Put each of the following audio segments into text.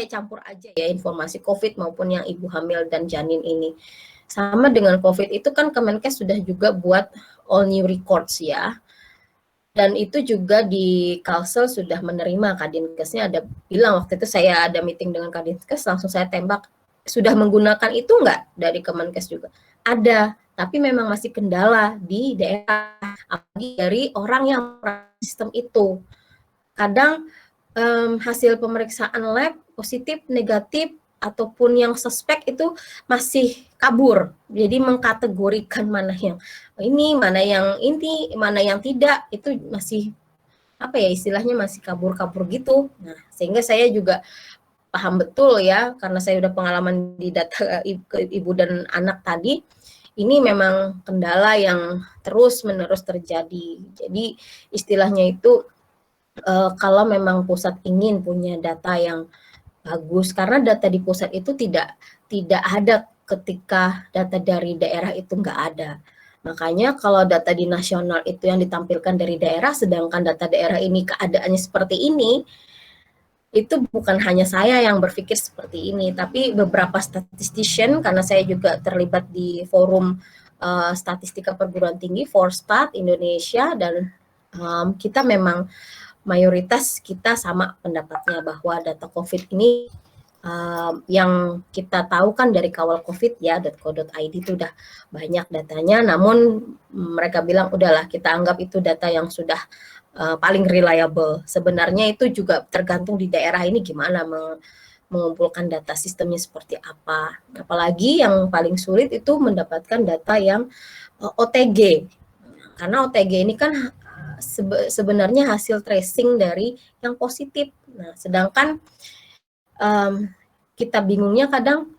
kayak campur aja ya informasi COVID maupun yang ibu hamil dan janin ini. Sama dengan COVID itu kan Kemenkes sudah juga buat all new records ya. Dan itu juga di Kalsel sudah menerima, Kadinkesnya ada bilang waktu itu saya ada meeting dengan Kadinkes, langsung saya tembak, sudah menggunakan itu enggak dari Kemenkes juga? Ada, tapi memang masih kendala di daerah, apalagi dari orang yang sistem itu. Kadang hasil pemeriksaan lab positif, negatif, ataupun yang suspek itu masih kabur. Jadi mengkategorikan mana yang ini, mana yang tidak, itu masih apa ya istilahnya masih kabur-kabur gitu. Nah, sehingga saya juga paham betul ya, karena saya udah pengalaman di data ibu dan anak tadi, ini memang kendala yang terus-menerus terjadi. Jadi istilahnya itu kalau memang pusat ingin punya data yang bagus, karena data di pusat itu tidak ada ketika data dari daerah itu nggak ada. Makanya kalau data di nasional itu yang ditampilkan dari daerah, sedangkan data daerah ini keadaannya seperti ini, itu bukan hanya saya yang berpikir seperti ini, tapi beberapa statistician, karena saya juga terlibat di forum statistika perguruan tinggi, Forstat Indonesia, dan kita memang mayoritas kita sama pendapatnya bahwa data COVID ini yang kita tahu kan dari kawal COVID ya, .co.id itu udah banyak datanya, namun mereka bilang udahlah kita anggap itu data yang sudah paling reliable. Sebenarnya itu juga tergantung di daerah ini gimana mengumpulkan data sistemnya seperti apa. Apalagi yang paling sulit itu mendapatkan data yang OTG. Karena OTG ini kan sebenarnya hasil tracing dari yang positif. Nah, sedangkan kita bingungnya kadang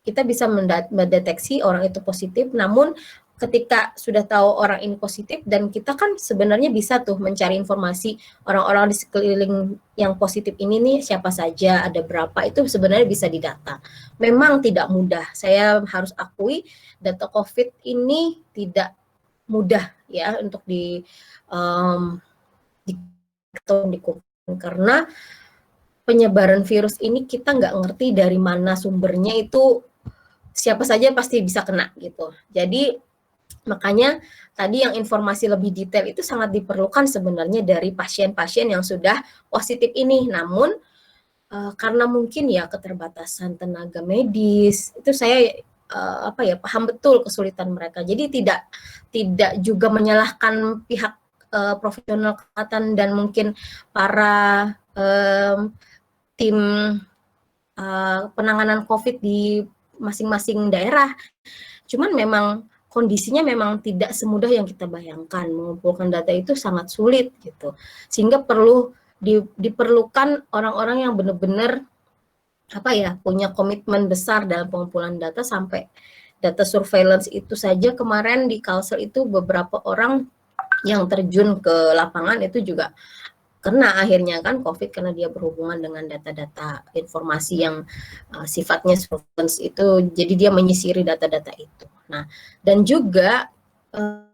kita bisa mendeteksi orang itu positif, namun ketika sudah tahu orang ini positif dan kita kan sebenarnya bisa tuh mencari informasi orang-orang di sekeliling yang positif ini nih siapa saja, ada berapa, itu sebenarnya bisa didata. Memang tidak mudah, saya harus akui data COVID ini tidak mudah ya untuk dikumpulkan, karena penyebaran virus ini kita nggak ngerti dari mana sumbernya, itu siapa saja pasti bisa kena gitu. Jadi makanya tadi yang informasi lebih detail itu sangat diperlukan sebenarnya dari pasien-pasien yang sudah positif ini. Namun karena mungkin ya keterbatasan tenaga medis, itu saya paham betul kesulitan mereka. Jadi tidak juga menyalahkan pihak profesional kesehatan dan mungkin para tim penanganan COVID di masing-masing daerah. Cuman memang kondisinya memang tidak semudah yang kita bayangkan. Mengumpulkan data itu sangat sulit gitu. Sehingga perlu diperlukan orang-orang yang benar-benar punya komitmen besar dalam pengumpulan data. Sampai data surveillance itu saja kemarin di Kalsel itu beberapa orang yang terjun ke lapangan itu juga kena akhirnya kan COVID, karena dia berhubungan dengan data-data informasi yang sifatnya surveillance itu, jadi dia menyisiri data-data itu. Nah, dan juga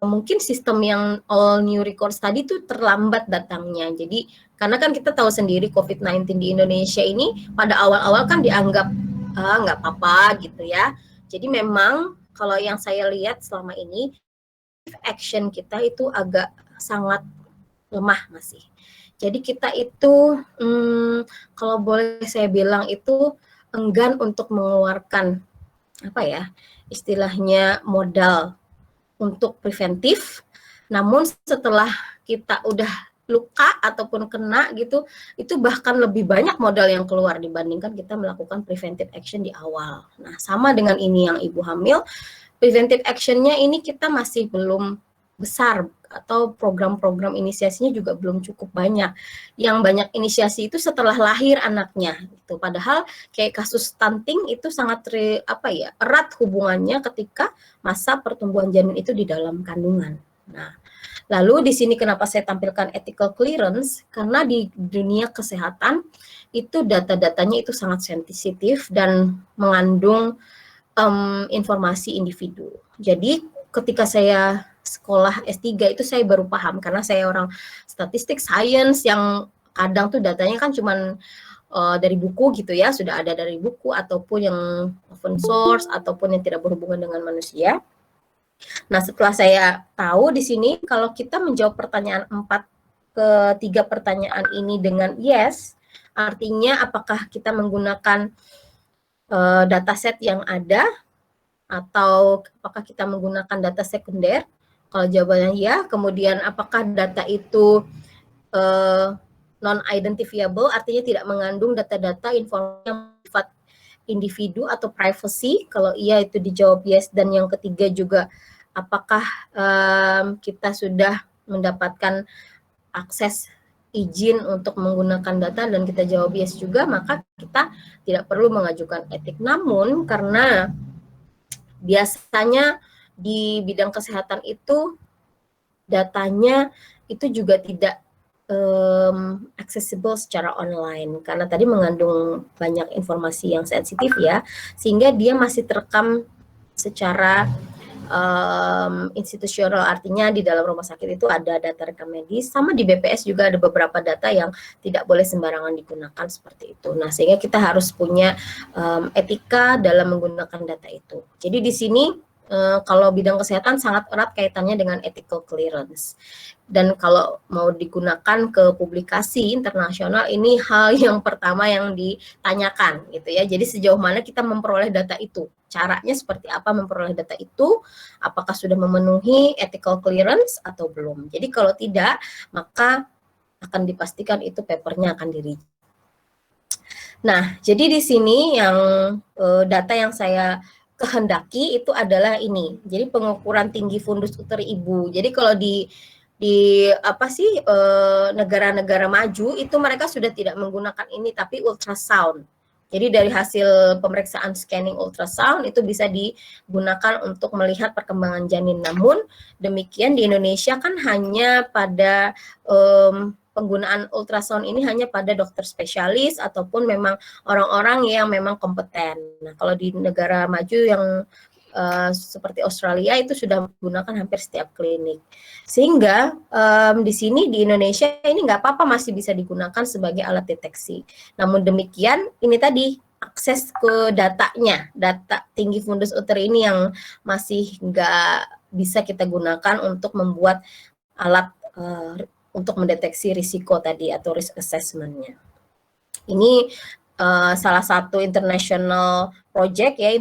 mungkin sistem yang all new records tadi itu terlambat datangnya. Jadi karena kan kita tahu sendiri COVID-19 di Indonesia ini pada awal-awal kan dianggap nggak apa-apa gitu ya. Jadi memang kalau yang saya lihat selama ini action kita itu agak sangat lemah masih. Jadi kita itu kalau boleh saya bilang itu enggan untuk mengeluarkan istilahnya modal untuk preventif. Namun setelah kita udah luka ataupun kena gitu, itu bahkan lebih banyak modal yang keluar dibandingkan kita melakukan preventive action di awal. Nah, sama dengan ini yang ibu hamil, preventive action-nya ini kita masih belum besar, atau program-program inisiasinya juga belum cukup banyak. Yang banyak inisiasi itu setelah lahir anaknya gitu. Padahal kayak kasus stunting itu sangat erat hubungannya ketika masa pertumbuhan janin itu di dalam kandungan. Nah, lalu di sini kenapa saya tampilkan ethical clearance, karena di dunia kesehatan itu data-datanya itu sangat sensitif dan mengandung informasi individu. Jadi ketika saya sekolah S3 itu saya baru paham, karena saya orang statistik science yang kadang tuh datanya kan cuman dari buku gitu ya, sudah ada dari buku ataupun yang open source ataupun yang tidak berhubungan dengan manusia. Nah, setelah saya tahu di sini kalau kita menjawab pertanyaan 4 ke 3 pertanyaan ini dengan yes, artinya apakah kita menggunakan dataset yang ada atau apakah kita menggunakan data sekunder? Kalau jawabannya ya, kemudian apakah data itu non-identifiable, artinya tidak mengandung data-data informasi yang bersifat individu atau privacy? Kalau iya itu dijawab yes, dan yang ketiga juga apakah kita sudah mendapatkan akses izin untuk menggunakan data dan kita jawab yes juga, maka kita tidak perlu mengajukan etik. Namun karena biasanya di bidang kesehatan itu datanya itu juga tidak accessible secara online karena tadi mengandung banyak informasi yang sensitif ya, sehingga dia masih terekam secara institusional, artinya di dalam rumah sakit itu ada data rekam medis, sama di BPS juga ada beberapa data yang tidak boleh sembarangan digunakan seperti itu. Nah, sehingga kita harus punya etika dalam menggunakan data itu. Jadi di sini kalau bidang kesehatan sangat erat kaitannya dengan ethical clearance. Dan kalau mau digunakan ke publikasi internasional, ini hal yang pertama yang ditanyakan gitu ya. Jadi sejauh mana kita memperoleh data itu, caranya seperti apa memperoleh data itu, apakah sudah memenuhi ethical clearance atau belum. Jadi kalau tidak, maka akan dipastikan itu papernya akan di-reject. Nah, jadi di sini yang data yang saya kehendaki itu adalah ini. Jadi pengukuran tinggi fundus uteri ibu. Jadi kalau di apa sih negara-negara maju itu mereka sudah tidak menggunakan ini tapi ultrasound. Jadi dari hasil pemeriksaan scanning ultrasound itu bisa digunakan untuk melihat perkembangan janin. Namun demikian di Indonesia kan hanya pada penggunaan ultrasound ini hanya pada dokter spesialis ataupun memang orang-orang yang memang kompeten. Nah, kalau di negara maju yang seperti Australia itu sudah menggunakan hampir setiap klinik. Sehingga di sini di Indonesia ini nggak apa-apa masih bisa digunakan sebagai alat deteksi. Namun demikian ini tadi akses ke datanya, data tinggi fundus uteri ini yang masih nggak bisa kita gunakan untuk membuat alat untuk mendeteksi risiko tadi atau risk assessment-nya. Ini salah satu international project ya,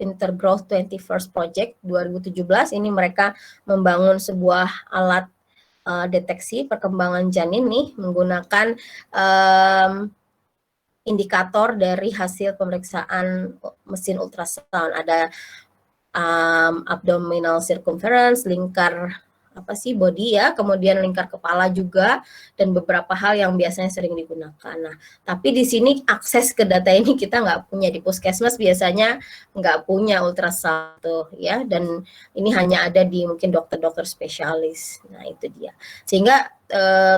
Intergrowth 21st Project 2017. Ini mereka membangun sebuah alat deteksi perkembangan janin nih menggunakan indikator dari hasil pemeriksaan mesin ultrasound. Ada abdominal circumference, lingkar apa sih body ya, kemudian lingkar kepala juga, dan beberapa hal yang biasanya sering digunakan. Nah, tapi di sini akses ke data ini kita nggak punya, di puskesmas biasanya nggak punya ultrasound ya, dan ini hanya ada di mungkin dokter-dokter spesialis. Nah, itu dia. Sehingga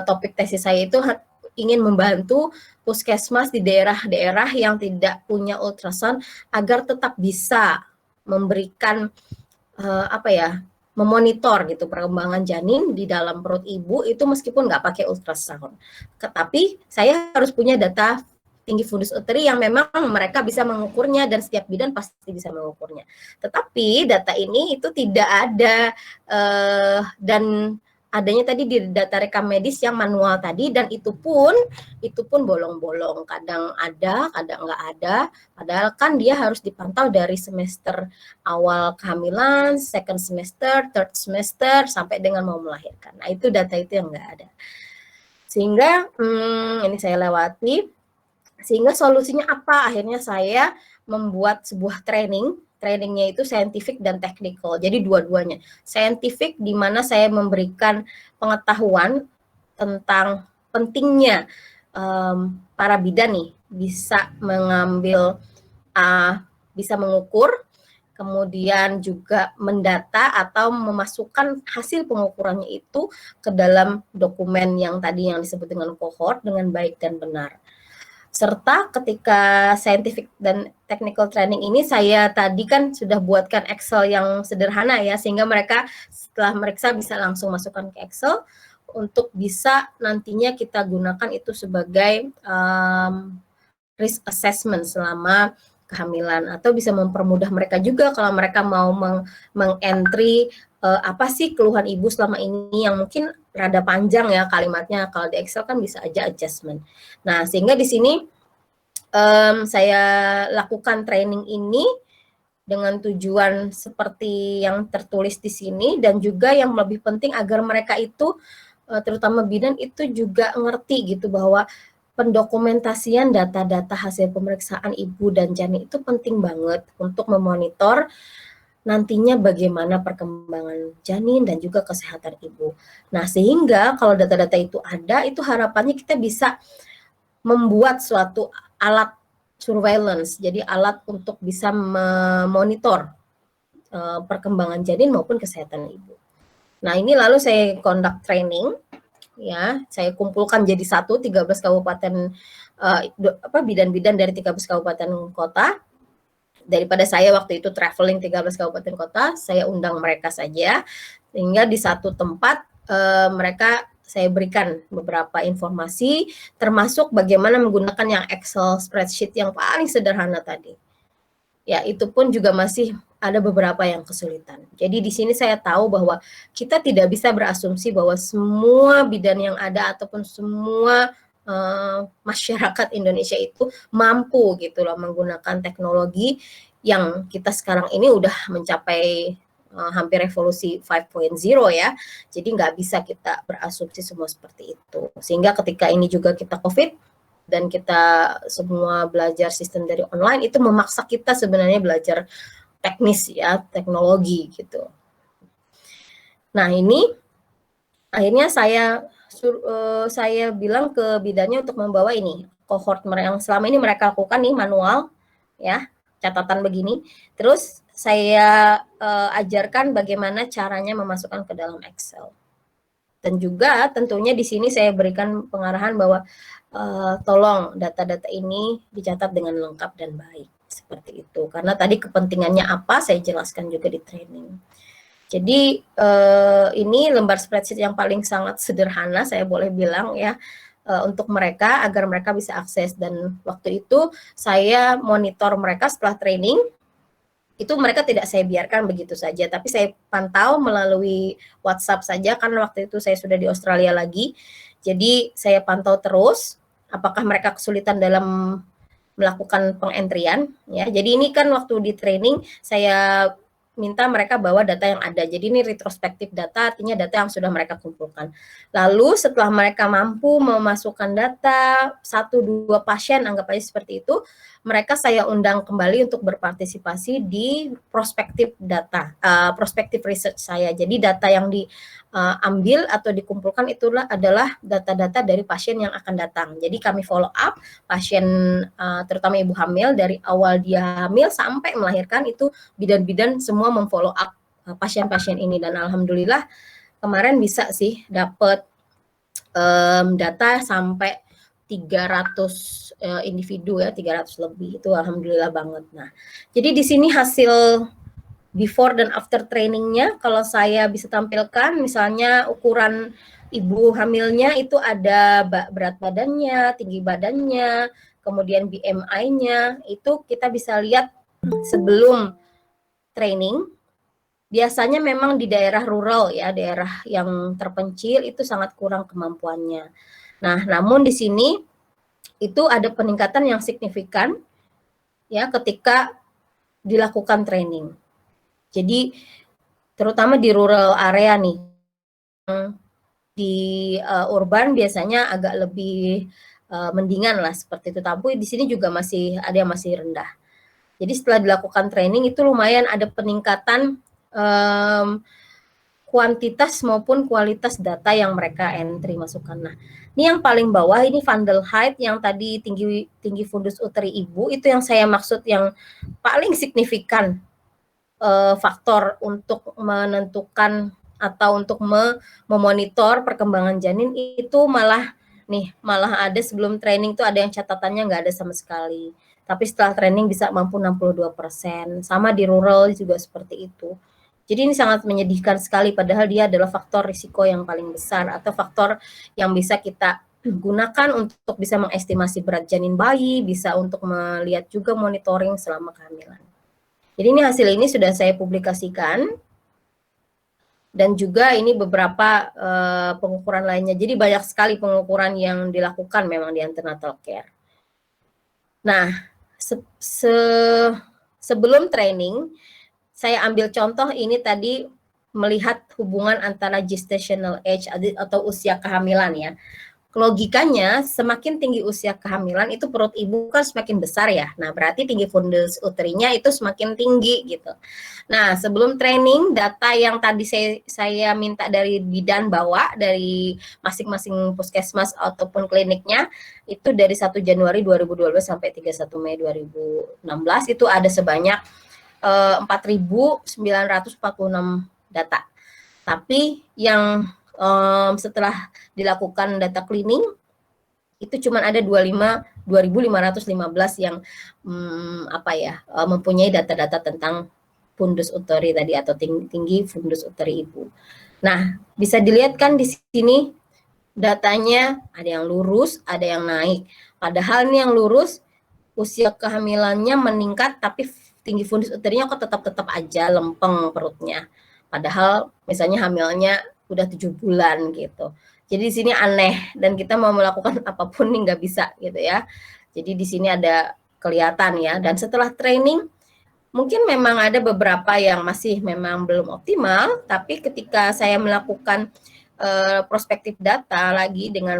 topik tesis saya itu ingin membantu puskesmas di daerah-daerah yang tidak punya ultrasound agar tetap bisa memberikan memonitor gitu perkembangan janin di dalam perut ibu itu meskipun nggak pakai ultrasound. Tetapi saya harus punya data tinggi fundus uteri yang memang mereka bisa mengukurnya dan setiap bidan pasti bisa mengukurnya. Tetapi data ini itu tidak ada dan adanya tadi di data rekam medis yang manual tadi, dan itu pun bolong-bolong, kadang ada, kadang nggak ada. Padahal kan dia harus dipantau dari semester awal kehamilan, second semester, third semester, sampai dengan mau melahirkan. Nah, itu data itu yang nggak ada. Sehingga ini saya lewati. Sehingga solusinya apa? Akhirnya saya membuat sebuah trainingnya itu scientific dan technical. Jadi dua-duanya. Scientific di mana saya memberikan pengetahuan tentang pentingnya para bidan nih bisa mengambil, bisa mengukur, kemudian juga mendata atau memasukkan hasil pengukurannya itu ke dalam dokumen yang tadi yang disebut dengan cohort dengan baik dan benar. Serta ketika scientific dan technical training ini saya tadi kan sudah buatkan Excel yang sederhana ya, sehingga mereka setelah meriksa bisa langsung masukkan ke Excel untuk bisa nantinya kita gunakan itu sebagai risk assessment selama kehamilan, atau bisa mempermudah mereka juga kalau mereka mau mengentry apa sih keluhan ibu selama ini yang mungkin rada panjang ya kalimatnya, kalau di Excel kan bisa aja adjustment. Nah, sehingga di sini saya lakukan training ini dengan tujuan seperti yang tertulis di sini, dan juga yang lebih penting agar mereka itu terutama bidan itu juga ngerti gitu bahwa pendokumentasian data-data hasil pemeriksaan ibu dan janin itu penting banget untuk memonitor nantinya bagaimana perkembangan janin dan juga kesehatan ibu. Nah, sehingga kalau data-data itu ada, itu harapannya kita bisa membuat suatu alat surveillance, jadi alat untuk bisa memonitor perkembangan janin maupun kesehatan ibu. Nah, ini lalu saya conduct training, ya, saya kumpulkan jadi 13 kabupaten bidan-bidan dari 13 kabupaten kota. Daripada saya waktu itu traveling 13 kabupaten kota, saya undang mereka saja, sehingga di satu tempat mereka saya berikan beberapa informasi, termasuk bagaimana menggunakan yang Excel spreadsheet yang paling sederhana tadi. Ya, itu pun juga masih ada beberapa yang kesulitan. Jadi di sini saya tahu bahwa kita tidak bisa berasumsi bahwa semua bidan yang ada ataupun semua masyarakat Indonesia itu mampu gitu loh menggunakan teknologi yang kita sekarang ini udah mencapai hampir revolusi 5.0 ya. Jadi nggak bisa kita berasumsi semua seperti itu. Sehingga ketika ini juga kita COVID, dan kita semua belajar sistem dari online, itu memaksa kita sebenarnya belajar teknis ya, teknologi gitu. Nah, ini akhirnya saya bilang ke bidannya untuk membawa ini cohort yang selama ini mereka lakukan nih manual ya, catatan begini. Terus saya ajarkan bagaimana caranya memasukkan ke dalam Excel. Dan juga tentunya di sini saya berikan pengarahan bahwa tolong data-data ini dicatat dengan lengkap dan baik, seperti itu. Karena tadi kepentingannya apa saya jelaskan juga di training. Jadi ini lembar spreadsheet yang paling sangat sederhana saya boleh bilang ya, untuk mereka agar mereka bisa akses. Dan waktu itu saya monitor mereka setelah training, itu mereka tidak saya biarkan begitu saja, tapi saya pantau melalui WhatsApp saja, karena waktu itu saya sudah di Australia lagi. Jadi saya pantau terus apakah mereka kesulitan dalam melakukan pengentrian ya. Jadi ini kan waktu di training saya minta mereka bawa data yang ada. Jadi ini retrospektif data, artinya data yang sudah mereka kumpulkan. Lalu setelah mereka mampu memasukkan data 1-2 pasien, anggap aja seperti itu, mereka saya undang kembali untuk berpartisipasi di prospektif data, prospektif research saya. Jadi data yang diambil atau dikumpulkan itulah adalah data-data dari pasien yang akan datang. Jadi kami follow up pasien, terutama ibu hamil, dari awal dia hamil sampai melahirkan, itu bidan-bidan semua memfollow up pasien-pasien ini. Dan alhamdulillah kemarin bisa sih dapat data sampai 300 individu ya, 300 lebih, itu alhamdulillah banget. Nah, jadi di sini hasil before dan after trainingnya kalau saya bisa tampilkan, misalnya ukuran ibu hamilnya itu ada berat badannya, tinggi badannya, kemudian BMI-nya, itu kita bisa lihat sebelum training. Biasanya memang di daerah rural ya, daerah yang terpencil itu sangat kurang kemampuannya. Nah, namun di sini itu ada peningkatan yang signifikan ya ketika dilakukan training. Jadi terutama di rural area nih, di urban biasanya agak lebih mendingan lah seperti itu. Tapi di sini juga masih ada yang masih rendah. Jadi setelah dilakukan training itu lumayan ada peningkatan kuantitas maupun kualitas data yang mereka entry masukkan. Nah, ini yang paling bawah ini fundal height yang tadi tinggi fundus uteri ibu, itu yang saya maksud yang paling signifikan faktor untuk menentukan atau untuk memonitor perkembangan janin, itu malah ada sebelum training tuh ada yang catatannya nggak ada sama sekali. Tapi setelah training bisa mampu 62%. Sama di rural juga seperti itu. Jadi ini sangat menyedihkan sekali, padahal dia adalah faktor risiko yang paling besar atau faktor yang bisa kita gunakan untuk bisa mengestimasi berat janin bayi, bisa untuk melihat juga monitoring selama kehamilan. Jadi hasil ini sudah saya publikasikan, dan juga ini beberapa pengukuran lainnya. Jadi banyak sekali pengukuran yang dilakukan memang di antenatal care. Nah, sebelum training, saya ambil contoh ini tadi melihat hubungan antara gestational age atau usia kehamilan ya. Logikanya semakin tinggi usia kehamilan itu perut ibu kan semakin besar ya. Nah, berarti tinggi fundus uterinya itu semakin tinggi gitu. Nah, sebelum training data yang tadi saya minta dari bidan bawa dari masing-masing puskesmas ataupun kliniknya itu dari 1 Januari 2012 sampai 31 Mei 2016 itu ada sebanyak 4.946 data. Tapi yang setelah dilakukan data cleaning itu cuma ada 2.515 yang mempunyai data-data tentang fundus uteri tadi atau tinggi fundus uteri ibu. Nah, bisa dilihat kan di sini datanya ada yang lurus, ada yang naik. Padahal ini yang lurus usia kehamilannya meningkat tapi tinggi fundus uterinya kok tetap aja lempeng perutnya. Padahal misalnya hamilnya udah 7 bulan gitu. Jadi di sini aneh dan kita mau melakukan apapun nih nggak bisa gitu ya. Jadi di sini ada kelihatan ya. Dan setelah training mungkin memang ada beberapa yang masih memang belum optimal, tapi ketika saya melakukan prospektif data lagi dengan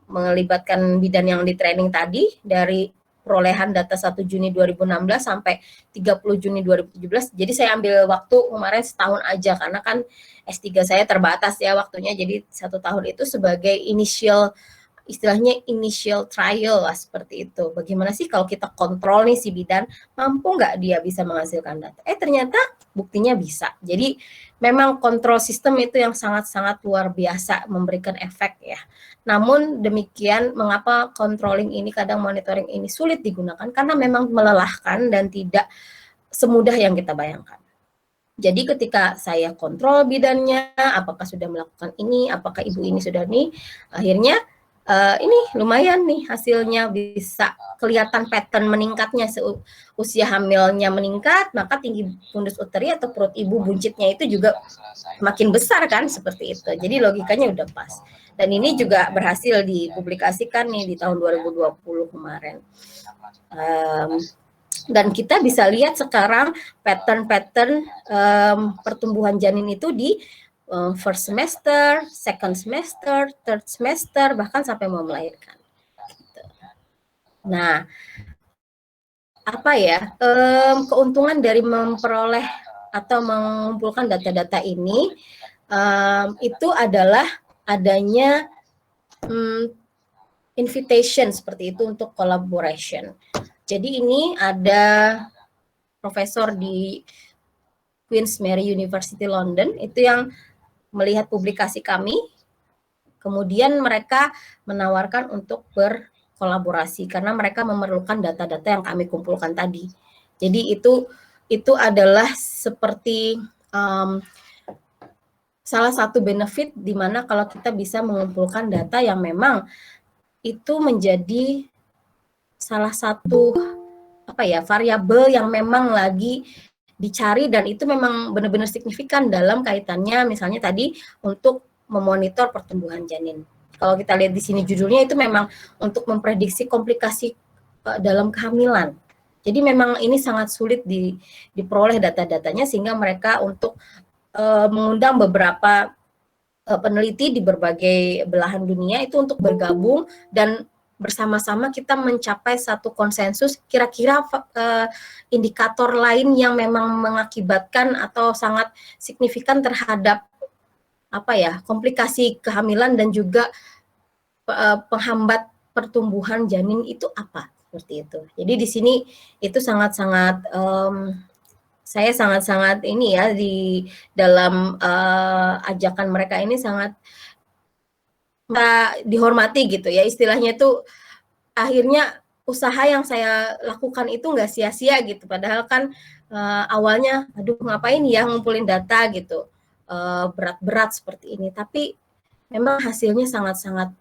melibatkan bidan yang di training tadi dari perolehan data 1 Juni 2016 sampai 30 Juni 2017. Jadi saya ambil waktu kemarin setahun aja karena kan S3 saya terbatas ya waktunya. Jadi 1 tahun itu sebagai istilahnya initial trial lah seperti itu. Bagaimana sih kalau kita kontrol nih si bidan, mampu nggak dia bisa menghasilkan data? Ternyata buktinya bisa. Jadi memang kontrol sistem itu yang sangat-sangat luar biasa memberikan efek ya. Namun demikian mengapa controlling ini kadang monitoring ini sulit digunakan karena memang melelahkan dan tidak semudah yang kita bayangkan. Jadi ketika saya kontrol bidannya, apakah sudah melakukan ini, apakah ibu ini sudah nih, akhirnya ini lumayan nih hasilnya bisa kelihatan pattern meningkatnya usia hamilnya meningkat, maka tinggi fundus uteri atau perut ibu buncitnya itu juga makin besar kan seperti itu. Jadi logikanya udah pas. Dan ini juga berhasil dipublikasikan nih di tahun 2020 kemarin. Dan kita bisa lihat sekarang pattern pertumbuhan janin itu di first semester, second semester, third semester, bahkan sampai mau melahirkan. Nah, apa ya keuntungan dari memperoleh atau mengumpulkan data-data ini itu adalah adanya invitation seperti itu untuk collaboration. Jadi ini ada profesor di Queen's Mary University London itu yang melihat publikasi kami, kemudian mereka menawarkan untuk berkolaborasi karena mereka memerlukan data-data yang kami kumpulkan tadi. Jadi itu adalah seperti salah satu benefit di mana kalau kita bisa mengumpulkan data yang memang itu menjadi salah satu variabel yang memang lagi dicari dan itu memang benar-benar signifikan dalam kaitannya misalnya tadi untuk memonitor pertumbuhan janin. Kalau kita lihat di sini judulnya itu memang untuk memprediksi komplikasi dalam kehamilan. Jadi memang ini sangat sulit diperoleh data-datanya sehingga mereka untuk mengundang beberapa peneliti di berbagai belahan dunia itu untuk bergabung dan bersama-sama kita mencapai satu konsensus kira-kira indikator lain yang memang mengakibatkan atau sangat signifikan terhadap komplikasi kehamilan dan juga penghambat pertumbuhan janin itu apa seperti itu. Jadi di sini itu sangat-sangat saya sangat-sangat ini ya di dalam ajakan mereka ini sangat dihormati gitu ya, istilahnya itu akhirnya usaha yang saya lakukan itu nggak sia-sia gitu, padahal kan awalnya aduh ngapain ya ngumpulin data gitu berat-berat seperti ini, tapi memang hasilnya sangat-sangat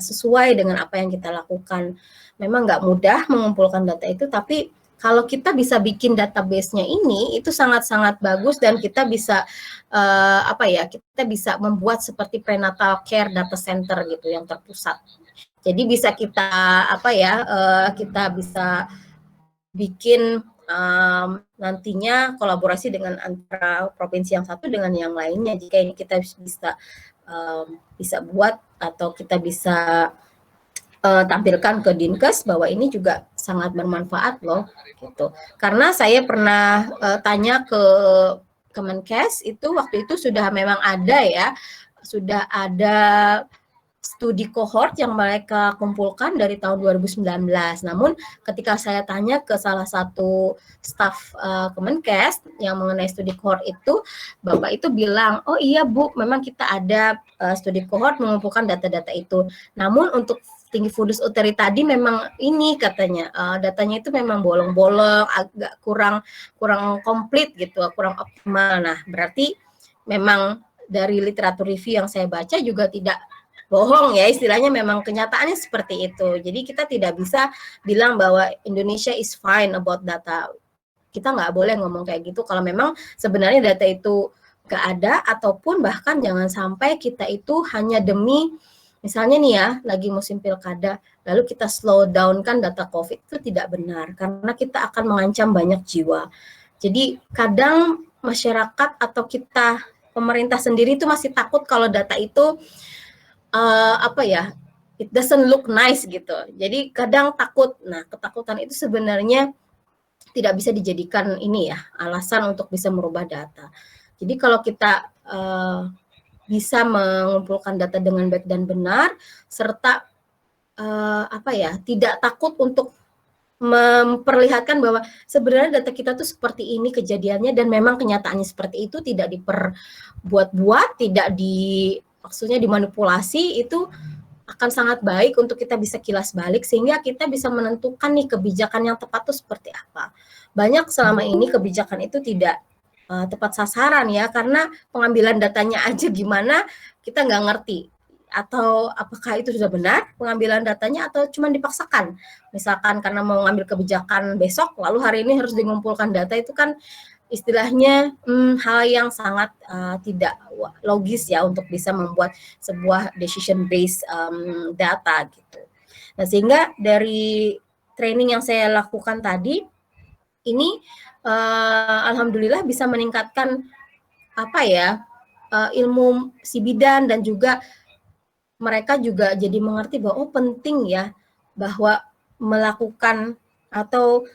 sesuai dengan apa yang kita lakukan. Memang nggak mudah mengumpulkan data itu, tapi kalau kita bisa bikin database-nya ini, itu sangat-sangat bagus dan kita bisa kita bisa membuat seperti prenatal care data center gitu yang terpusat. Jadi bisa kita kita bisa bikin nantinya kolaborasi dengan antara provinsi yang satu dengan yang lainnya. Jika ini kita bisa buat atau kita bisa tampilkan ke Dinkes bahwa ini juga sangat bermanfaat loh gitu. Karena saya pernah tanya ke Kemenkes itu waktu itu sudah memang ada ya, sudah ada studi kohort yang mereka kumpulkan dari tahun 2019. Namun ketika saya tanya ke salah satu staf Kemenkes yang mengenai studi kohort itu, Bapak itu bilang, oh iya Bu, memang kita ada studi kohort mengumpulkan data-data itu. Namun untuk tinggi fundus uteri tadi memang ini katanya datanya itu memang bolong-bolong, agak kurang komplit gitu, kurang optimal. Nah, berarti memang dari literatur review yang saya baca juga tidak bohong ya, istilahnya memang kenyataannya seperti itu. Jadi kita tidak bisa bilang bahwa Indonesia is fine about data. Kita nggak boleh ngomong kayak gitu kalau memang sebenarnya data itu nggak ada, ataupun bahkan jangan sampai kita itu hanya demi misalnya nih ya, lagi musim pilkada, lalu kita slow down kan data COVID, itu tidak benar, karena kita akan mengancam banyak jiwa. Jadi kadang masyarakat atau kita, pemerintah sendiri itu masih takut kalau data itu, it doesn't look nice gitu. Jadi kadang takut, nah ketakutan itu sebenarnya tidak bisa dijadikan ini ya, alasan untuk bisa merubah data. Jadi kalau kita bisa mengumpulkan data dengan baik dan benar, serta tidak takut untuk memperlihatkan bahwa sebenarnya data kita tuh seperti ini kejadiannya dan memang kenyataannya seperti itu, tidak diperbuat-buat, tidak maksudnya dimanipulasi, itu akan sangat baik untuk kita bisa kilas balik sehingga kita bisa menentukan nih kebijakan yang tepat itu seperti apa. Banyak selama ini kebijakan itu tidak tepat sasaran ya, karena pengambilan datanya aja gimana kita nggak ngerti, atau apakah itu sudah benar pengambilan datanya atau cuma dipaksakan. Misalkan karena mau ngambil kebijakan besok, lalu hari ini harus mengumpulkan data, itu kan istilahnya hal yang sangat tidak logis ya untuk bisa membuat sebuah decision based data gitu. Nah, sehingga dari training yang saya lakukan tadi ini alhamdulillah bisa meningkatkan ilmu si bidan, dan juga mereka juga jadi mengerti bahwa penting ya bahwa melakukan atau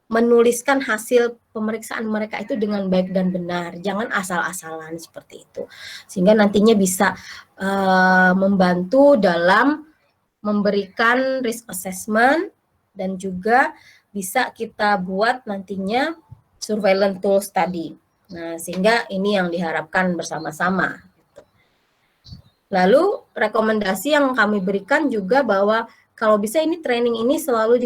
menuliskan hasil pemeriksaan mereka itu dengan baik dan benar, jangan asal-asalan seperti itu, sehingga nantinya bisa membantu dalam memberikan risk assessment dan juga bisa kita buat nantinya surveillance tools tadi. Nah, sehingga ini yang diharapkan bersama-sama. Lalu rekomendasi yang kami berikan juga bahwa kalau bisa ini training ini selalu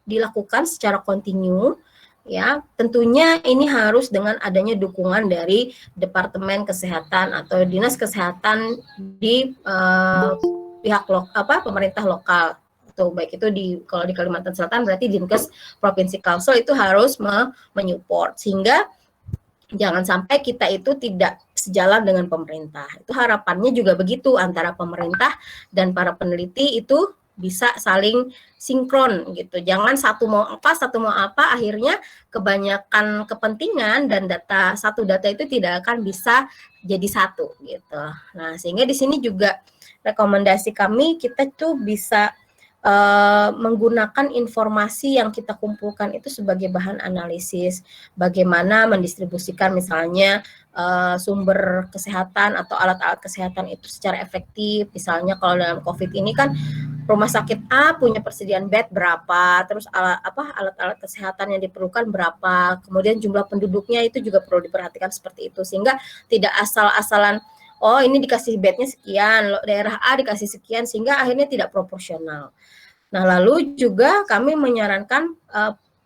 dilakukan secara kontinu, ya. Tentunya ini harus dengan adanya dukungan dari Departemen Kesehatan atau Dinas Kesehatan di pihak pemerintah lokal. Tuh, baik itu kalau di Kalimantan Selatan berarti Dinkes Provinsi Kalsel itu harus menyupport, sehingga jangan sampai kita itu tidak sejalan dengan pemerintah. Itu harapannya juga begitu, antara pemerintah dan para peneliti itu bisa saling sinkron gitu. Jangan satu mau apa, akhirnya kebanyakan kepentingan dan satu data itu tidak akan bisa jadi satu gitu. Nah, sehingga di sini juga rekomendasi kami, kita tuh bisa menggunakan informasi yang kita kumpulkan itu sebagai bahan analisis, bagaimana mendistribusikan misalnya sumber kesehatan atau alat-alat kesehatan itu secara efektif. Misalnya kalau dalam COVID ini kan rumah sakit A punya persediaan bed berapa, terus alat-alat kesehatan yang diperlukan berapa, kemudian jumlah penduduknya itu juga perlu diperhatikan seperti itu, sehingga tidak asal-asalan oh ini dikasih bednya sekian, daerah A dikasih sekian, sehingga akhirnya tidak proporsional. Nah, lalu juga kami menyarankan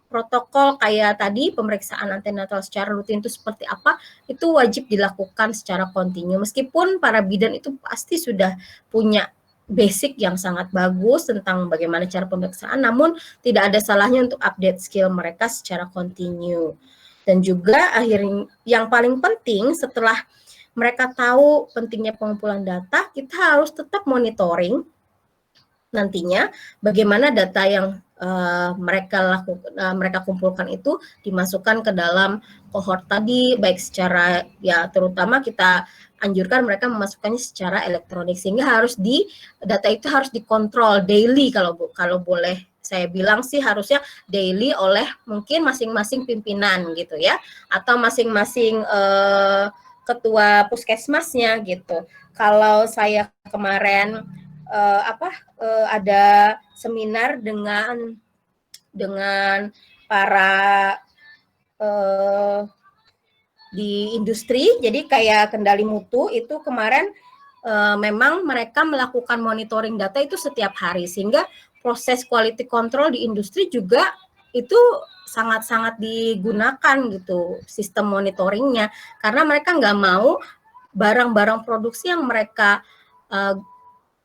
protokol kayak tadi pemeriksaan antenatal secara rutin itu seperti apa, itu wajib dilakukan secara kontinu. Meskipun para bidan itu pasti sudah punya basic yang sangat bagus tentang bagaimana cara pemeriksaan, namun tidak ada salahnya untuk update skill mereka secara kontinu. Dan juga akhirnya yang paling penting setelah mereka tahu pentingnya pengumpulan data, kita harus tetap monitoring nantinya bagaimana data yang mereka kumpulkan itu dimasukkan ke dalam kohort tadi, baik secara ya terutama kita anjurkan mereka memasukkannya secara elektronik, sehingga data itu harus dikontrol daily, kalau boleh saya bilang sih harusnya daily oleh mungkin masing-masing pimpinan gitu ya, atau masing-masing ketua puskesmasnya gitu. Kalau saya kemarin ada seminar dengan para di industri, jadi kayak kendali mutu itu kemarin memang mereka melakukan monitoring data itu setiap hari, sehingga proses quality control di industri juga itu sangat-sangat digunakan gitu sistem monitoringnya, karena mereka nggak mau barang-barang produksi yang mereka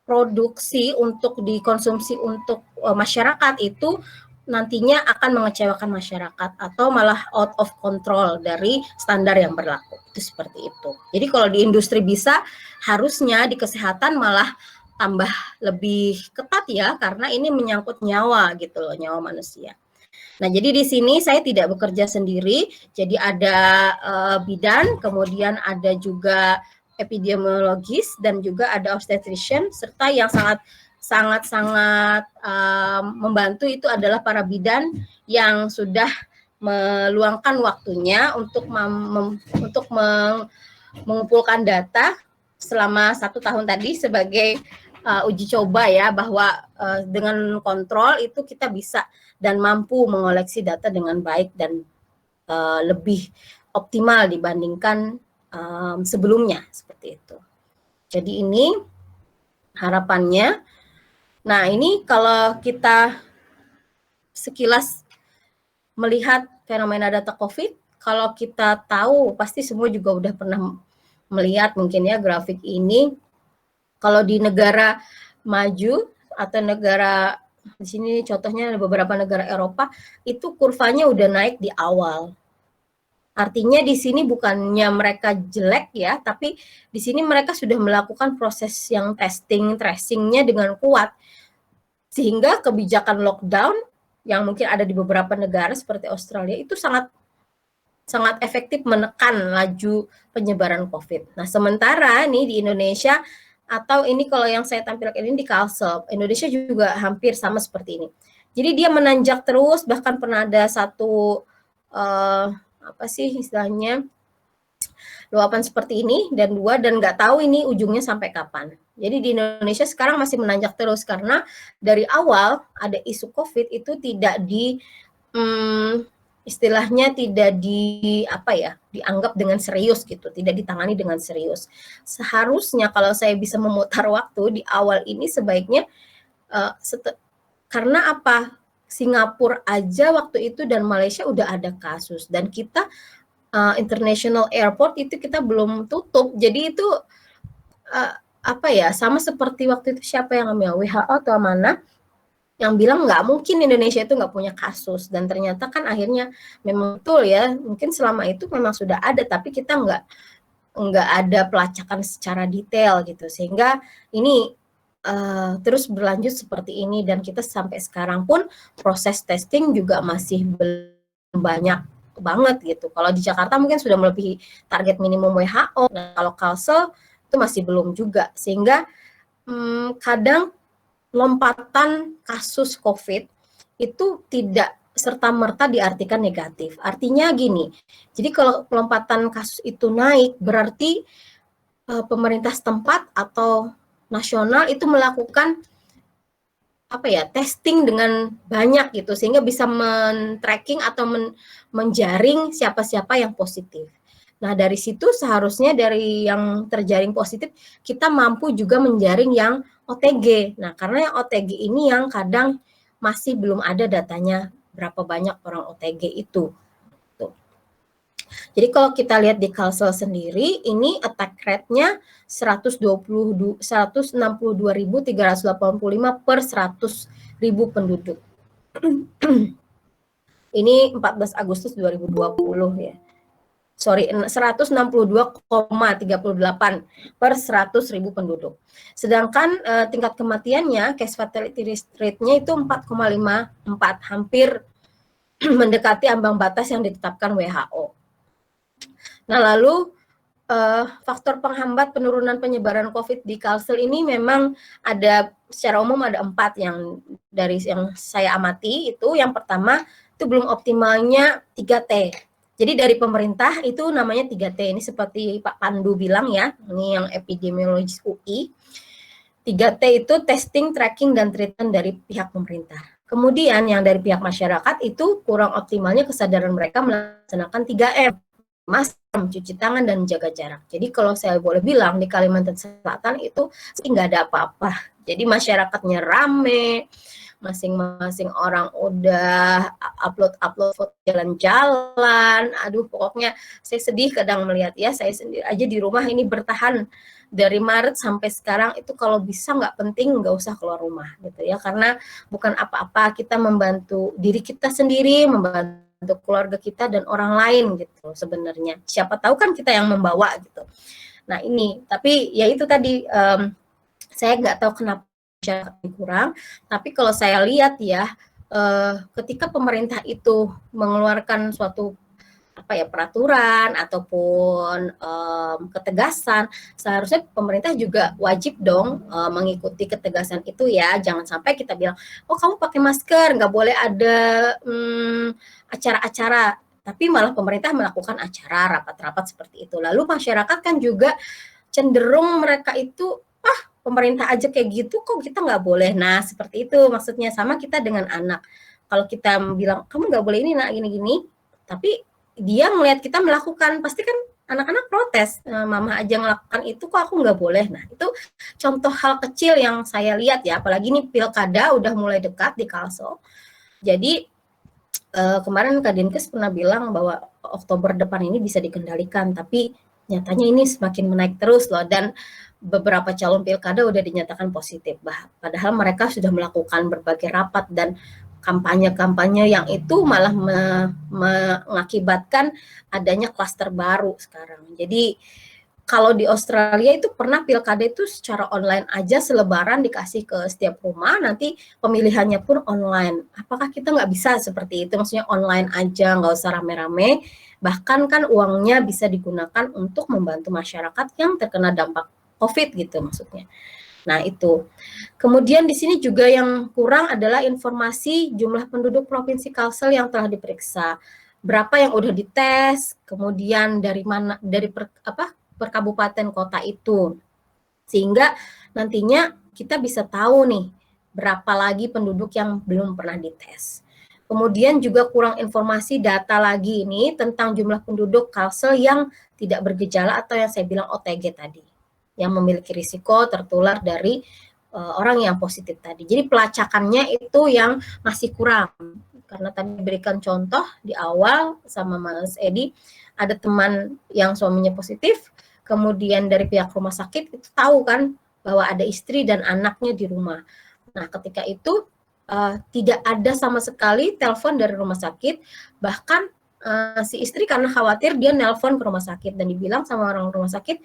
produksi untuk dikonsumsi untuk masyarakat itu nantinya akan mengecewakan masyarakat atau malah out of control dari standar yang berlaku. Itu seperti itu. Jadi kalau di industri bisa, harusnya di kesehatan malah tambah lebih ketat ya, karena ini menyangkut nyawa gitu loh, nyawa manusia. Nah, jadi di sini saya tidak bekerja sendiri, jadi ada bidan, kemudian ada juga epidemiologis, dan juga ada obstetrician, serta yang sangat membantu itu adalah para bidan yang sudah meluangkan waktunya untuk mengumpulkan data selama 1 tahun tadi sebagai uji coba ya, bahwa dengan kontrol itu kita bisa dan mampu mengoleksi data dengan baik dan lebih optimal dibandingkan sebelumnya, seperti itu. Jadi ini harapannya. Nah, ini kalau kita sekilas melihat fenomena data COVID, kalau kita tahu, pasti semua juga udah pernah melihat mungkin ya grafik ini. Kalau di negara maju atau negara, di sini contohnya beberapa negara Eropa, itu kurvanya udah naik di awal. Artinya di sini bukannya mereka jelek ya, tapi di sini mereka sudah melakukan proses yang testing, tracing-nya dengan kuat. Sehingga kebijakan lockdown yang mungkin ada di beberapa negara seperti Australia itu sangat efektif menekan laju penyebaran COVID. Nah, sementara nih di Indonesia, atau ini kalau yang saya tampilkan ini di Kalsel, Indonesia juga hampir sama seperti ini. Jadi dia menanjak terus, bahkan pernah ada satu apa sih istilahnya, luapan seperti ini dan nggak tahu ini ujungnya sampai kapan. Jadi di Indonesia sekarang masih menanjak terus karena dari awal ada isu COVID itu tidak istilahnya tidak dianggap dengan serius gitu, tidak ditangani dengan serius. Seharusnya kalau saya bisa memutar waktu di awal ini sebaiknya karena apa? Singapura aja waktu itu dan Malaysia udah ada kasus, dan kita international airport itu kita belum tutup. Jadi itu sama seperti waktu itu siapa yang ngambil, WHO atau mana yang bilang nggak mungkin Indonesia itu nggak punya kasus, dan ternyata kan akhirnya memang betul ya, mungkin selama itu memang sudah ada tapi kita nggak ada pelacakan secara detail gitu, sehingga ini terus berlanjut seperti ini, dan kita sampai sekarang pun proses testing juga masih belum banyak banget gitu. Kalau di Jakarta mungkin sudah melebihi target minimum WHO, nah kalau Kalsel itu masih belum juga, sehingga kadang lompatan kasus COVID itu tidak serta-merta diartikan negatif. Artinya gini, jadi kalau lompatan kasus itu naik, berarti pemerintah setempat atau nasional itu melakukan testing dengan banyak gitu, sehingga bisa men-tracking atau menjaring siapa-siapa yang positif. Nah, dari situ seharusnya dari yang terjaring positif, kita mampu juga menjaring yang OTG. Nah, karena yang OTG ini yang kadang masih belum ada datanya berapa banyak orang OTG itu. Tuh. Jadi kalau kita lihat di Kalsel sendiri, ini attack rate-nya 162.385 per 100.000 penduduk. Ini 14 Agustus 2020 ya. Sorry, 162,38 per 100.000 penduduk. Sedangkan tingkat kematiannya, case fatality rate-nya itu 4,54, hampir mendekati ambang batas yang ditetapkan WHO. Nah, lalu faktor penghambat penurunan penyebaran COVID di Kalsel ini memang ada, secara umum ada 4 yang dari yang saya amati itu. Yang pertama itu belum optimalnya 3T. Jadi dari pemerintah itu namanya 3T, ini seperti Pak Pandu bilang ya, ini yang epidemiologis UI. 3T itu testing, tracking, dan treatment dari pihak pemerintah. Kemudian yang dari pihak masyarakat itu kurang optimalnya kesadaran mereka melaksanakan 3M, masker, cuci tangan, dan menjaga jarak. Jadi kalau saya boleh bilang di Kalimantan Selatan itu sih nggak ada apa-apa. Jadi masyarakatnya rame, masing-masing orang udah upload foto jalan-jalan. Aduh, pokoknya saya sedih kadang melihat ya, saya sendiri aja di rumah ini bertahan dari Maret sampai sekarang itu kalau bisa nggak penting nggak usah keluar rumah gitu ya, karena bukan apa-apa, kita membantu diri kita sendiri, membantu keluarga kita dan orang lain gitu sebenarnya. Siapa tahu kan kita yang membawa gitu. Nah ini, tapi ya itu tadi saya nggak tahu kenapa kurang, tapi kalau saya lihat ya, ketika pemerintah itu mengeluarkan suatu peraturan ataupun ketegasan, seharusnya pemerintah juga wajib dong mengikuti ketegasan itu ya. Jangan sampai kita bilang, oh kamu pakai masker, nggak boleh ada acara-acara, tapi malah pemerintah melakukan acara, rapat-rapat seperti itu. Lalu masyarakat kan juga cenderung mereka itu, pemerintah aja kayak gitu, kok kita nggak boleh. Nah, seperti itu maksudnya. Sama kita dengan anak. Kalau kita bilang, kamu nggak boleh ini, nak, gini-gini, tapi dia melihat kita melakukan, pasti kan anak-anak protes. Mama aja melakukan itu, kok aku nggak boleh. Nah, itu contoh hal kecil yang saya lihat ya, apalagi ini pilkada udah mulai dekat di Kalsel. Jadi, kemarin Kak Dinkes pernah bilang bahwa Oktober depan ini bisa dikendalikan, tapi nyatanya ini semakin menaik terus loh, dan beberapa calon pilkada udah dinyatakan positif, padahal mereka sudah melakukan berbagai rapat dan kampanye-kampanye yang itu malah mengakibatkan adanya klaster baru sekarang. Jadi kalau di Australia itu pernah pilkada itu secara online aja, selebaran dikasih ke setiap rumah, nanti pemilihannya pun online. Apakah kita nggak bisa seperti itu? Maksudnya online aja, nggak usah rame-rame, bahkan kan uangnya bisa digunakan untuk membantu masyarakat yang terkena dampak COVID gitu maksudnya. Nah itu. Kemudian di sini juga yang kurang adalah informasi jumlah penduduk Provinsi Kalsel yang telah diperiksa. Berapa yang udah dites, kemudian dari mana, dari per kabupaten kota itu. Sehingga nantinya kita bisa tahu nih berapa lagi penduduk yang belum pernah dites. Kemudian juga kurang informasi data lagi ini tentang jumlah penduduk Kalsel yang tidak bergejala atau yang saya bilang OTG tadi, yang memiliki risiko tertular dari orang yang positif tadi. Jadi pelacakannya itu yang masih kurang. Karena tadi berikan contoh di awal sama Mas Edi, ada teman yang suaminya positif, kemudian dari pihak rumah sakit itu tahu kan bahwa ada istri dan anaknya di rumah. Nah, ketika itu tidak ada sama sekali telepon dari rumah sakit, bahkan si istri karena khawatir dia nelpon ke rumah sakit dan dibilang sama orang rumah sakit,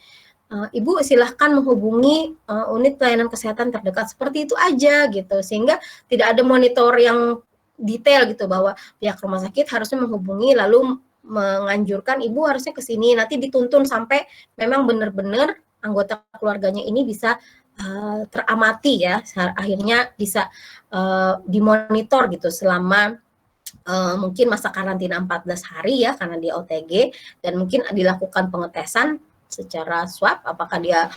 Ibu silahkan menghubungi unit pelayanan kesehatan terdekat, seperti itu aja gitu, sehingga tidak ada monitor yang detail gitu bahwa pihak rumah sakit harusnya menghubungi lalu menganjurkan ibu harusnya ke sini, nanti dituntun sampai memang benar-benar anggota keluarganya ini bisa teramati ya, akhirnya bisa dimonitor gitu selama mungkin masa karantina 14 hari ya karena dia OTG, dan mungkin dilakukan pengetesan secara swab apakah dia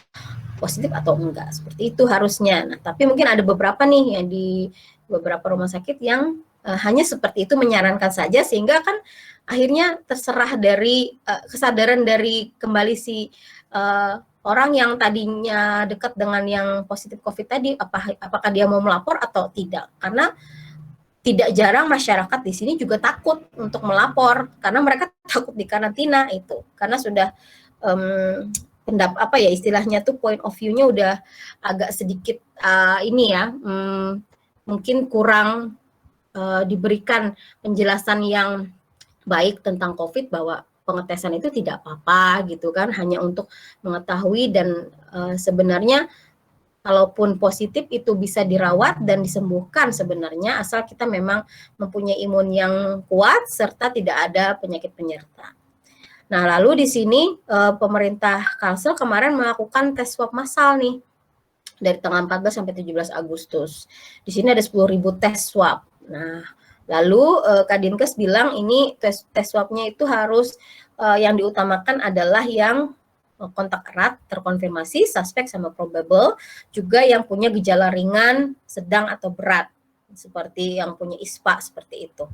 positif atau enggak, seperti itu harusnya. Nah, tapi mungkin ada beberapa nih yang di beberapa rumah sakit yang hanya seperti itu, menyarankan saja, sehingga kan akhirnya terserah dari kesadaran dari kembali si orang yang tadinya dekat dengan yang positif COVID tadi, apakah dia mau melapor atau tidak. Karena tidak jarang masyarakat di sini juga takut untuk melapor karena mereka takut dikarantina itu, karena sudah apa ya istilahnya tuh point of view-nya udah agak sedikit ini ya, mungkin kurang diberikan penjelasan yang baik tentang COVID, bahwa pengetesan itu tidak apa-apa gitu kan, hanya untuk mengetahui, dan sebenarnya kalaupun positif itu bisa dirawat dan disembuhkan sebenarnya, asal kita memang mempunyai imun yang kuat serta tidak ada penyakit penyerta. Nah, lalu di sini pemerintah Kalsel kemarin melakukan tes swab massal nih dari tanggal 14 sampai 17 Agustus. Di sini ada 10.000 tes swab. Nah, lalu Kadinkes bilang ini tes swabnya itu harus yang diutamakan adalah yang kontak erat, terkonfirmasi, suspek sama probable, juga yang punya gejala ringan, sedang atau berat, seperti yang punya ISPA seperti itu.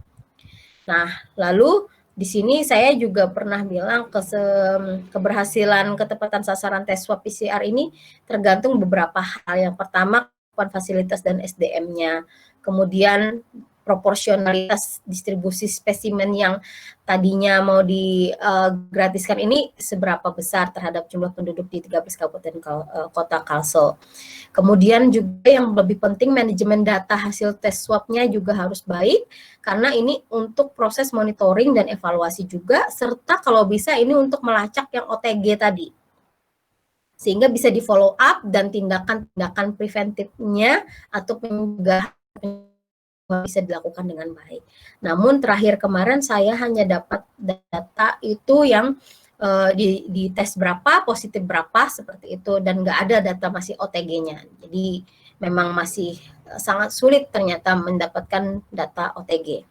Nah, lalu di sini saya juga pernah bilang keberhasilan ketepatan sasaran tes swab PCR ini tergantung beberapa hal. Yang pertama, fasilitas dan SDM-nya. Kemudian proporsionalitas distribusi spesimen yang tadinya mau digratiskan ini seberapa besar terhadap jumlah penduduk di 13 kabupaten kota Kalsel. Kemudian juga yang lebih penting, manajemen data hasil tes swab-nya juga harus baik, karena ini untuk proses monitoring dan evaluasi juga, serta kalau bisa ini untuk melacak yang OTG tadi, sehingga bisa di follow up dan tindakan-tindakan preventifnya atau pencegahan bisa dilakukan dengan baik. Namun terakhir kemarin saya hanya dapat data itu yang di tes berapa, positif berapa, seperti itu, dan nggak ada data masih OTG-nya. Jadi memang masih sangat sulit ternyata mendapatkan data OTG.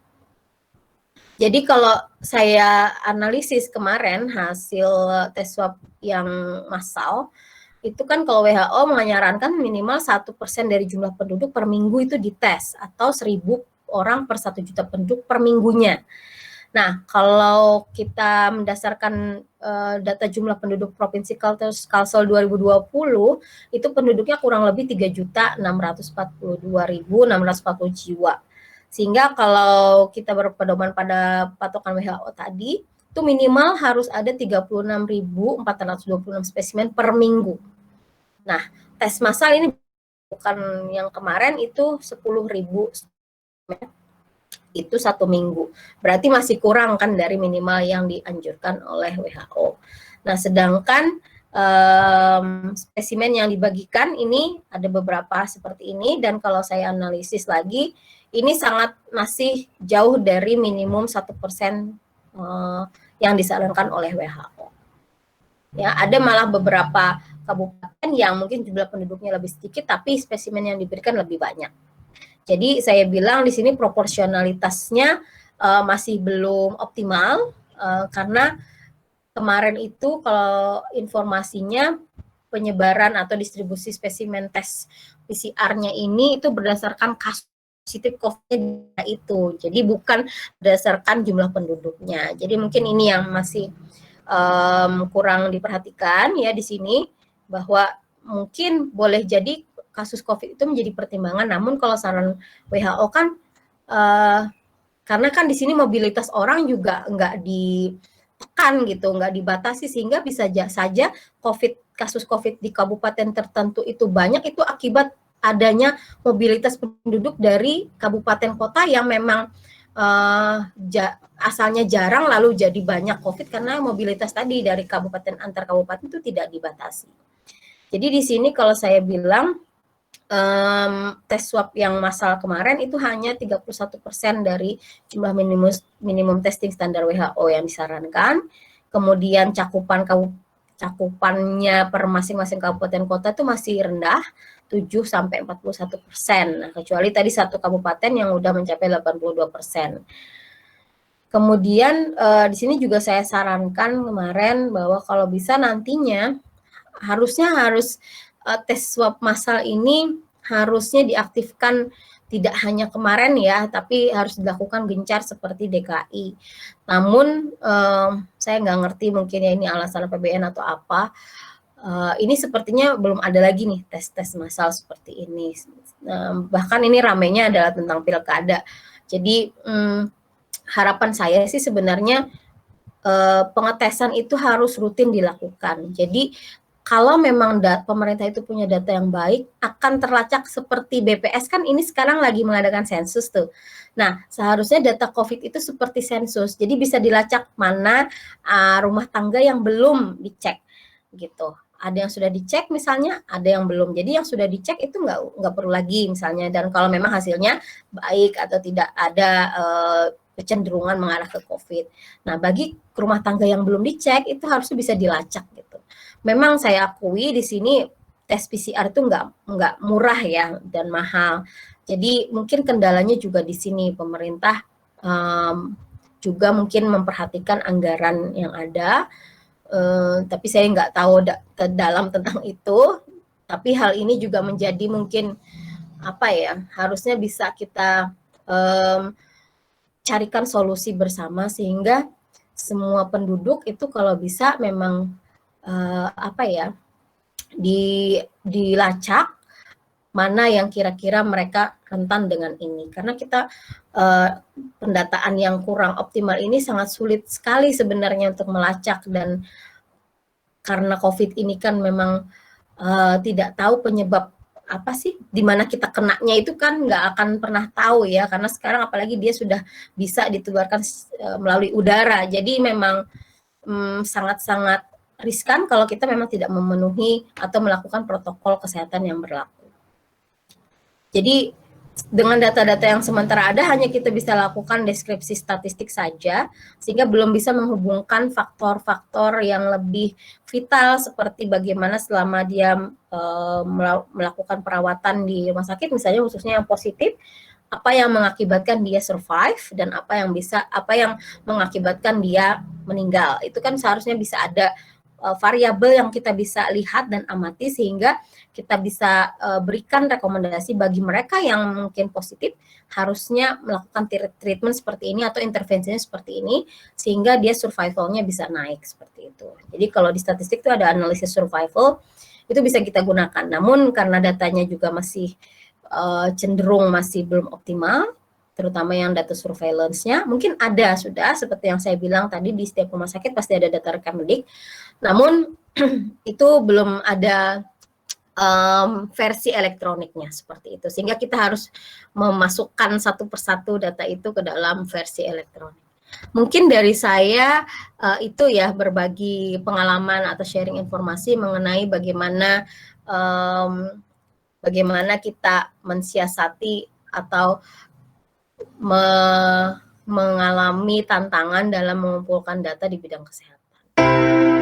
Jadi kalau saya analisis kemarin hasil tes swab yang massal, itu kan kalau WHO menyarankan minimal 1% dari jumlah penduduk per minggu itu dites, atau 1.000 orang per 1 juta penduduk per minggunya. Nah, kalau kita mendasarkan data jumlah penduduk Provinsi Kalsel 2020, itu penduduknya kurang lebih 3.642.640 jiwa. Sehingga kalau kita berpedoman pada patokan WHO tadi, itu minimal harus ada 36.426 spesimen per minggu. Nah, tes massal ini bukan yang kemarin itu 10.000 itu 1 minggu. Berarti masih kurang kan dari minimal yang dianjurkan oleh WHO. Nah, sedangkan spesimen yang dibagikan ini ada beberapa seperti ini, dan kalau saya analisis lagi, ini sangat masih jauh dari minimum 1% yang disarankan oleh WHO. Ya, ada malah beberapa kabupaten yang mungkin jumlah penduduknya lebih sedikit, tapi spesimen yang diberikan lebih banyak. Jadi saya bilang di sini proporsionalitasnya masih belum optimal, karena kemarin itu kalau informasinya penyebaran atau distribusi spesimen tes PCR-nya ini itu berdasarkan kasus positif COVID itu, jadi bukan berdasarkan jumlah penduduknya. Jadi mungkin ini yang masih kurang diperhatikan ya di sini, bahwa mungkin boleh jadi kasus COVID itu menjadi pertimbangan. Namun kalau saran WHO kan karena kan di sini mobilitas orang juga nggak ditekan gitu, nggak dibatasi, sehingga bisa saja kasus COVID di kabupaten tertentu itu banyak, itu akibat adanya mobilitas penduduk dari kabupaten kota yang memang asalnya jarang lalu jadi banyak COVID karena mobilitas tadi dari kabupaten antar kabupaten itu tidak dibatasi. Jadi di sini kalau saya bilang tes swab yang massal kemarin itu hanya 31% dari jumlah minimum testing standar WHO yang disarankan. Kemudian cakupannya per masing-masing kabupaten kota itu masih rendah, 7-41%. Nah, kecuali tadi satu kabupaten yang udah mencapai 82%. Kemudian di sini juga saya sarankan kemarin bahwa kalau bisa nantinya harus tes swab massal ini harusnya diaktifkan tidak hanya kemarin ya, tapi harus dilakukan gencar seperti DKI. Namun saya nggak ngerti, mungkin ya ini alasan APBN atau apa. Ini sepertinya belum ada lagi nih tes massal seperti ini. Bahkan ini ramainya adalah tentang pilkada. Jadi harapan saya sih sebenarnya pengetesan itu harus rutin dilakukan. Jadi kalau memang pemerintah itu punya data yang baik, akan terlacak seperti BPS kan ini sekarang lagi mengadakan sensus tuh. Nah, seharusnya data COVID itu seperti sensus, jadi bisa dilacak mana rumah tangga yang belum dicek gitu. Ada yang sudah dicek misalnya, ada yang belum. Jadi yang sudah dicek itu nggak perlu lagi misalnya. Dan kalau memang hasilnya baik atau tidak ada kecenderungan mengarah ke COVID. Nah, bagi rumah tangga yang belum dicek itu harusnya bisa dilacak gitu. Memang saya akui di sini tes PCR itu nggak murah ya dan mahal. Jadi mungkin kendalanya juga di sini pemerintah juga mungkin memperhatikan anggaran yang ada, tapi saya nggak tahu dalam tentang itu. Tapi hal ini juga menjadi mungkin apa ya, harusnya bisa kita carikan solusi bersama sehingga semua penduduk itu kalau bisa memang apa ya, dilacak mana yang kira-kira mereka rentan dengan ini. Karena kita pendataan yang kurang optimal ini sangat sulit sekali sebenarnya untuk melacak, dan karena COVID ini kan memang tidak tahu penyebab apa sih, di mana kita kenanya itu kan nggak akan pernah tahu ya, karena sekarang apalagi dia sudah bisa ditularkan melalui udara. Jadi memang sangat-sangat riskan kalau kita memang tidak memenuhi atau melakukan protokol kesehatan yang berlaku. Jadi dengan data-data yang sementara ada, hanya kita bisa lakukan deskripsi statistik saja, sehingga belum bisa menghubungkan faktor-faktor yang lebih vital seperti bagaimana selama dia melakukan perawatan di rumah sakit, misalnya khususnya yang positif, apa yang mengakibatkan dia survive dan apa yang mengakibatkan dia meninggal. Itu kan seharusnya bisa ada variabel yang kita bisa lihat dan amati sehingga kita bisa berikan rekomendasi bagi mereka yang mungkin positif harusnya melakukan treatment seperti ini atau intervensinya seperti ini sehingga dia survivalnya bisa naik seperti itu. Jadi kalau di statistik itu ada analisis survival, itu bisa kita gunakan. Namun karena datanya juga masih cenderung masih belum optimal, terutama yang data surveillance-nya, mungkin ada sudah seperti yang saya bilang tadi, di setiap rumah sakit pasti ada data rekening, namun itu belum ada versi elektroniknya seperti itu, sehingga kita harus memasukkan satu persatu data itu ke dalam versi elektronik. Mungkin dari saya itu ya, berbagi pengalaman atau sharing informasi mengenai bagaimana kita mensiasati atau mengalami tantangan dalam mengumpulkan data di bidang kesehatan.